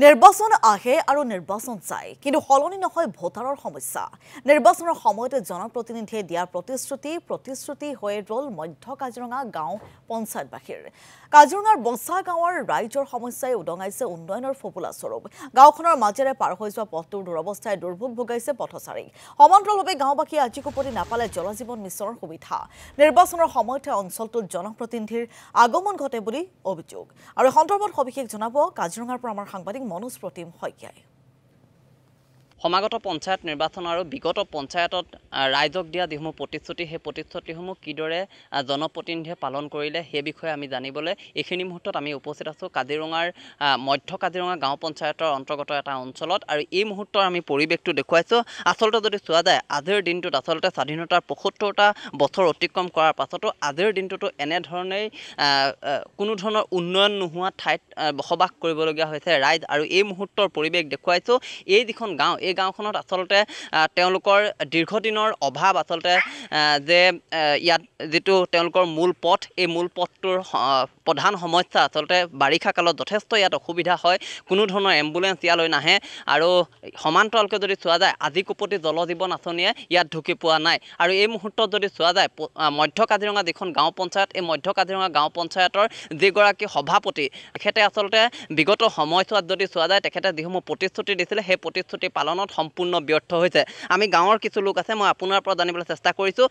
নিৰ্বাচন আহে আৰু নিৰ্বাচন যায় কিন্তু হলনি নহয় ভোটাৰৰ সমস্যা নিৰ্বাচনৰ সময়তে জনপ্ৰতিনিধিয়ে দিয়া প্ৰতিশ্ৰুতি হৈ ৰল মধ্য কাজিৰঙা গাঁও পঞ্চায়তবাসীৰ কাজিৰঙাৰ বছা গাঁৱৰ ৰাইজৰ সমস্যাই উদঙাইছে উন্নয়নৰ ফপুলা স্বৰূপ গাঁওখনৰ মাজেৰে পাৰ হৈ যোৱা পথটোৰ দুৰৱস্থাই দুৰ্ভোগ ভোগাইছে পথচাৰীক সমান্তৰালভাৱে গাঁওবাসীয়ে আজিকোপতি নাপালে জলজীৱন মিছনৰ সুবিধা নিৰ্বাচনৰ সময়তে অঞ্চলটোত জনপ্ৰতিনিধিৰ আগমন ঘটে বুলি অভিযোগ আৰু সন্দৰ্ভত সবিশেষ জনাব কাজিৰঙাৰ পৰা আমাৰ সাংবাদিক মনোজ প্ৰতিম শইকীয়াই সমাগত পঞ্চায়ত নিৰ্বাচন আৰু বিগত পঞ্চায়তত ৰাইজক দিয়া যিসমূহ প্ৰতিশ্ৰুতি সেই প্ৰতিশ্ৰুতিসমূহ কিদৰে জনপ্ৰতিনিধিয়ে পালন কৰিলে সেই বিষয়ে আমি জানিবলৈ এইখিনি মুহূৰ্তত আমি উপস্থিত আছোঁ কাজিৰঙাৰ মধ্য কাজিৰঙা গাঁও পঞ্চায়তৰ অন্তৰ্গত এটা অঞ্চলত আৰু এই মুহূৰ্তৰ আমি পৰিৱেশটো দেখুৱাইছোঁ আচলতে যদি চোৱা যায় আজিৰ দিনটোত আচলতে স্বাধীনতাৰ ৭৫টা বছৰ অতিক্ৰম কৰাৰ পাছতো আজিৰ দিনটোতো এনেধৰণেই কোনো ধৰণৰ উন্নয়ন নোহোৱা ঠাইত বসবাস কৰিবলগীয়া হৈছে ৰাইজ আৰু এই মুহূৰ্তৰ পৰিৱেশ দেখুৱাইছোঁ এই যিখন গাঁও এই গাঁওখনত আচলতে তেওঁলোকৰ দীৰ্ঘদিনৰ অভাৱ আচলতে যে ইয়াত যিটো তেওঁলোকৰ মূল পথ এই মূল পথটোৰ প্ৰধান সমস্যা আচলতে বাৰিষা কালত যথেষ্ট ইয়াত অসুবিধা হয় কোনো ধৰণৰ এম্বুলেন্স ইয়ালৈ নাহে আৰু সমান্তৰালকৈ যদি চোৱা যায় আজিকোপতি জলজীৱন আঁচনিয়ে ইয়াত ঢুকি পোৱা নাই আৰু এই মুহূৰ্তত যদি চোৱা যায় মধ্য কাজিৰঙা যিখন গাঁও পঞ্চায়ত এই মধ্য কাজিৰঙা গাঁও পঞ্চায়তৰ যিগৰাকী সভাপতি তেখেতে আচলতে বিগত সময়ছোৱাত যদি চোৱা যায় তেখেতে যিসমূহ প্ৰতিশ্ৰুতি দিছিলে সেই প্ৰতিশ্ৰুতি পালনত সম্পূৰ্ণ ব্যৰ্থ হৈছে আমি গাঁৱৰ কিছু লোক আছে মই আপোনাৰ পৰা জানিবলৈ চেষ্টা কৰিছোঁ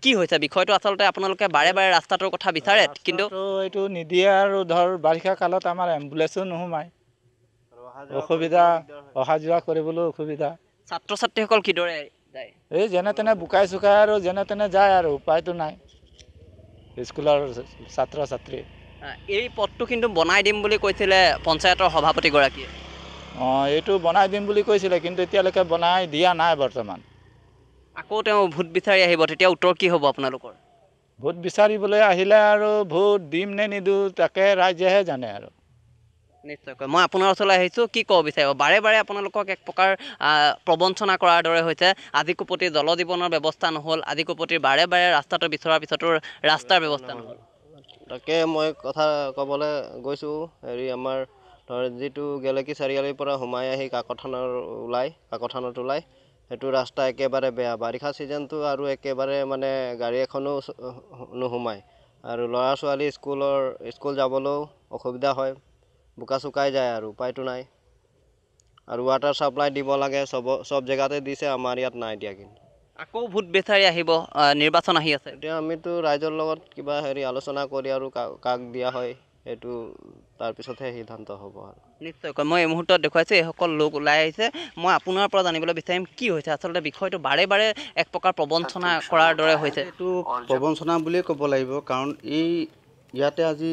কি হৈছে বিষয়টো আচলতে আপোনালোকে বাৰে বাৰে ৰাস্তাটোৰ কথা বিচাৰে কিন্তু এইটো নিদিয়ে আৰু ধৰ বাৰিষা কালত আমাৰ এম্বুলেন্সো নোসোমায় অসুবিধা অহা যোৱা কৰিবলৈ অসুবিধা ছাত্ৰ ছাত্ৰীসকল কিদৰে যায় এই যেনে তেনে বুকাই চুকাই আৰু যেনে তেনে যায় আৰু উপায়তো নাই স্কুলৰ ছাত্ৰ ছাত্ৰী এই পথটো কিন্তু বনাই দিম বুলি কৈছিলে পঞ্চায়তৰ সভাপতিগৰাকীয়ে এইটো বনাই দিম বুলি কৈছিলে কিন্তু এতিয়ালৈকে বনাই দিয়া নাই বৰ্তমান আকৌ তেওঁ ভোট বিচাৰি আহিব তেতিয়া উত্তৰ কি হ'ব আপোনালোকৰ ভোট বিচাৰিবলৈ আহিলে আৰু ভোট দিম নে নিদিওঁ তাকে ৰাইজেহে জানে আৰু নিশ্চয়কৈ মই আপোনাৰ ওচৰলৈ আহিছোঁ কি ক'ব বিচাৰিব বাৰে বাৰে আপোনালোকক এক প্ৰকাৰ প্ৰবঞ্চনা কৰাৰ দৰে হৈছে আজিকোপতি জলজীৱনৰ ব্যৱস্থা নহ'ল আজিকোপতি বাৰে বাৰে ৰাস্তাটো বিচৰাৰ পিছতো ৰাস্তাৰ ব্যৱস্থা নহ'ল তাকে মই কথা ক'বলৈ গৈছোঁ হেৰি আমাৰ ধৰ যিটো গেলেকী চাৰিআলিৰ পৰা সোমাই আহি কাকথানত ওলাই সেইটো ৰাস্তা একেবাৰে বেয়া বাৰিষা ছিজনটো আৰু একেবাৰে মানে গাড়ী এখনো নোসোমায় আৰু ল'ৰা ছোৱালী স্কুল যাবলৈও অসুবিধা হয় বোকা চুকাই যায় আৰু উপায়তো নাই আৰু ৱাটাৰ ছাপ্লাই দিব লাগে চব জেগাতে দিছে আমাৰ ইয়াত নাই দিয়া কিন্তু আকৌ ভোট বিচাৰি আহিব নিৰ্বাচন আহি আছে এতিয়া আমিতো ৰাইজৰ লগত কিবা হেৰি আলোচনা কৰি আৰু কাক দিয়া হয় এইটো তাৰপিছতহে সিদ্ধান্ত হ'ব আৰু নিশ্চয়কৈ মই এই মুহূৰ্তত দেখুৱাইছোঁ এইসকল লোক ওলাই আহিছে মই আপোনাৰ পৰা জানিবলৈ বিচাৰিম কি হৈছে আচলতে বিষয়টো বাৰে বাৰে এক প্ৰকাৰ প্ৰবঞ্চনা কৰাৰ দৰে হৈছে এইটো প্ৰবঞ্চনা বুলিয়ে ক'ব লাগিব কাৰণ ইয়াতে আজি